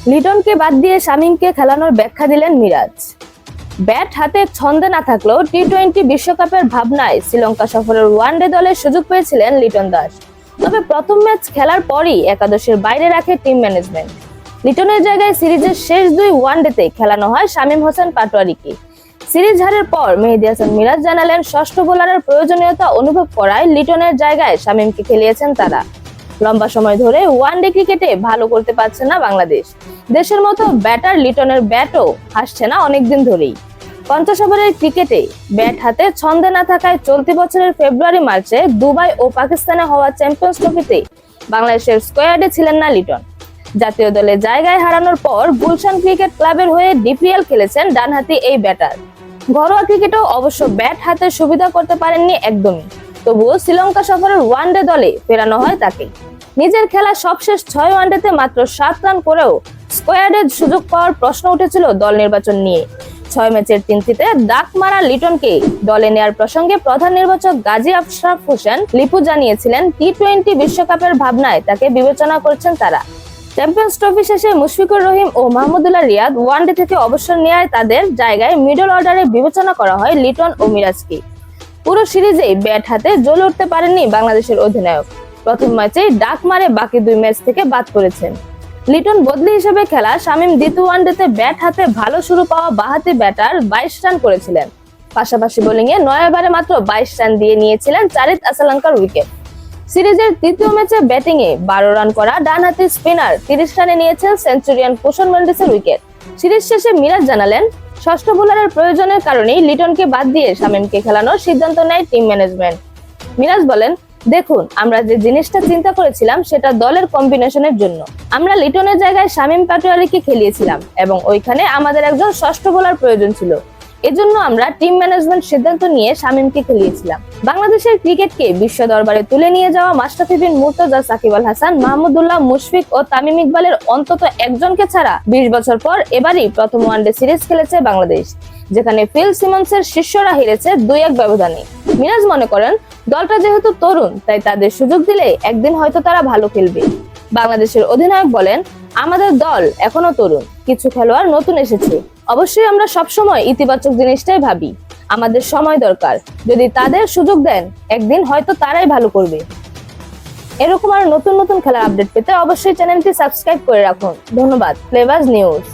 লিটনকে বাদ দিয়ে শামীমকে খেলানোর ব্যাখ্যা দিলেন মিরাজ। ব্যাট হাতে ছন্দে না থাকলেও টি-20 বিশ্বকাপের ভাবনায় শ্রীলঙ্কা সফরের ওয়ানডে দলের সুযোগ পেয়েছিলেন লিটন দাস। তবে প্রথম ম্যাচ খেলার পরই একাদশের বাইরে রাখে টিম ম্যানেজমেন্ট। লিটনের জায়গায় সিরিজের শেষ 2 ওয়ানডেতে খেলানো হয় শামীম হোসেন পাটোয়ারিকে। সিরিজ হারের পর মেহেদী হাসান মিরাজ জানালেন, ষষ্ঠ বোলারের প্রয়োজনীয়তা অনুভব করায় লিটনের জায়গায় শামীমকে খেলিয়েছেন তারা। লম্বা সময় ধরে ওয়ানডে ক্রিকেটে ভালো করতে পারছে না বাংলাদেশ। দেশের মতো ব্যাটার লিটনের ব্যাটও হাসছে না অনেকদিন ধরেই। 50 ওভারের ক্রিকেটে ব্যাট হাতে ছন্দে না থাকায় চলতি বছরের ফেব্রুয়ারি মার্চে দুবাই ও পাকিস্তানে হওয়া চ্যাম্পিয়ন্স ট্রফিতে বাংলাদেশের স্কোয়াডে ছিলেন না লিটন। জাতীয় দলে জায়গায় হারানোর পর গুলশান ক্রিকেট ক্লাবের হয়ে ডিপিএল খেলেছেন ডানহাতি এই ব্যাটার। ঘরোয়া ক্রিকেটেও অবশ্য ব্যাট হাতে সুবিধা করতে পারেননি একদমই। তবুও শ্রীলঙ্কা সফরের ওয়ানডে দলে ফেরানো হয় তাকে। নিজের খেলা সবশেষ 6 ওয়ানডেতে মাত্র 7 রান করেও স্কোয়াডে সুযোগ পাওয়ার প্রশ্ন উঠেছিল দল নির্বাচন নিয়ে। 6 ম্যাচের 3টিতে ডাক মারা লিটনকে দলে নেয়ার প্রসঙ্গে প্রধান নির্বাচক গাজী আশরাফ হোসেন লিপু জানিয়েছিলেন, টি-20 বিশ্বকাপের ভাবনায় তাকে বিবেচনা করছেন তারা। চ্যাম্পিয়ন্স ট্রফি শেষে মুশফিকুর রহিম ও মাহমুদুল্লাহ রিয়াদ ওয়ানডে থেকে অবসর নেওয়ায় তাদের জায়গায় মিডল অর্ডারে বিবেচনা করা হয় লিটন ও মিরাজকে। পুরো সিরিজেই ব্যাট হাতে জ্বলে উঠতে পারেননি বাংলাদেশের অধিনায়ক। প্রথম ম্যাচেই ডাক মারে বাকি 2 ম্যাচ থেকে বাদ পড়েছেন। লিটন বদলি হিসেবে খেলা শামীম দ্বিতীয় ওয়ানডেতে ব্যাট হাতে ভালো শুরু পাওয়া বাঁহাতি ব্যাটার 22 রান করেছিলেন। পাশাপাশি বোলিংয়ে 9 ওভারে মাত্র 22 রান দিয়ে নিয়েছিলেন চারিত আসালাঙ্কার উইকেট। সিরিজের তৃতীয় ম্যাচে ব্যাটিংয়ে 12 রান করা ডানহাতি স্পিনার 30 রানে নিয়েছেন সেঞ্চুরিয়ান কুশন মেন্ডিসের উইকেট। সিরিজ শেষে মিরাজ জানালেন, ষষ্ঠ বোলারের প্রয়োজনের কারণেই লিটনকে বাদ দিয়ে শামীমকে খেলানোর সিদ্ধান্ত নেয় টিম ম্যানেজমেন্ট। মিরাজ বলেন, দেখুন, আমরা যে জিনিসটা চিন্তা করেছিলাম সেটা দলের কম্বিনেশনের জন্য। আমরা লিটনের জায়গায় শামীম পাটোয়ারিকে খেলিয়েছিলাম এবং ওইখানে আমাদের একজন ষষ্ঠ বোলার প্রয়োজন ছিল। এজন্য আমরা টিম ম্যানেজমেন্ট সিদ্ধান্ত নিয়ে শামীমকে খেলিয়েছিলাম। বাংলাদেশের ক্রিকেটকে বিশ্ব দরবারে তুলে নিয়ে যাওয়া মাশরাফি বিন মুর্তজা, সাকিব আল হাসান, মাহমুদুল্লাহ, মুশফিক ও তামিম ইকবালের অন্তত একজনকে ছাড়া 20 বছর পর এবারই প্রথম ওয়ানডে সিরিজ খেলেছে বাংলাদেশ, যেখানে ফিল সিমন্সের শিষ্যরা হেরেছে 2-1 ব্যবধানে। মিরাজ মনে করেন, দলটা যেহেতু তরুণ তাই তাদের সুযোগ দিলে একদিন হয়তো তারা ভালো খেলবে। বাংলাদেশের অধিনায়ক বলেন, আমাদের দল এখনো তরুণ, কিছু খেলোয়াড় নতুন এসেছে। অবশ্যই আমরা সবসময় ইতিবাচক জিনিসটাই ভাবি। আমাদের সময় দরকার, যদি তাদের সুযোগ দেন একদিন হয়তো তারাই ভালো করবে। এরকম আর নতুন নতুন খেলার আপডেট পেতে অবশ্যই চ্যানেলটি সাবস্ক্রাইব করে রাখুন। ধন্যবাদ। Flavours news.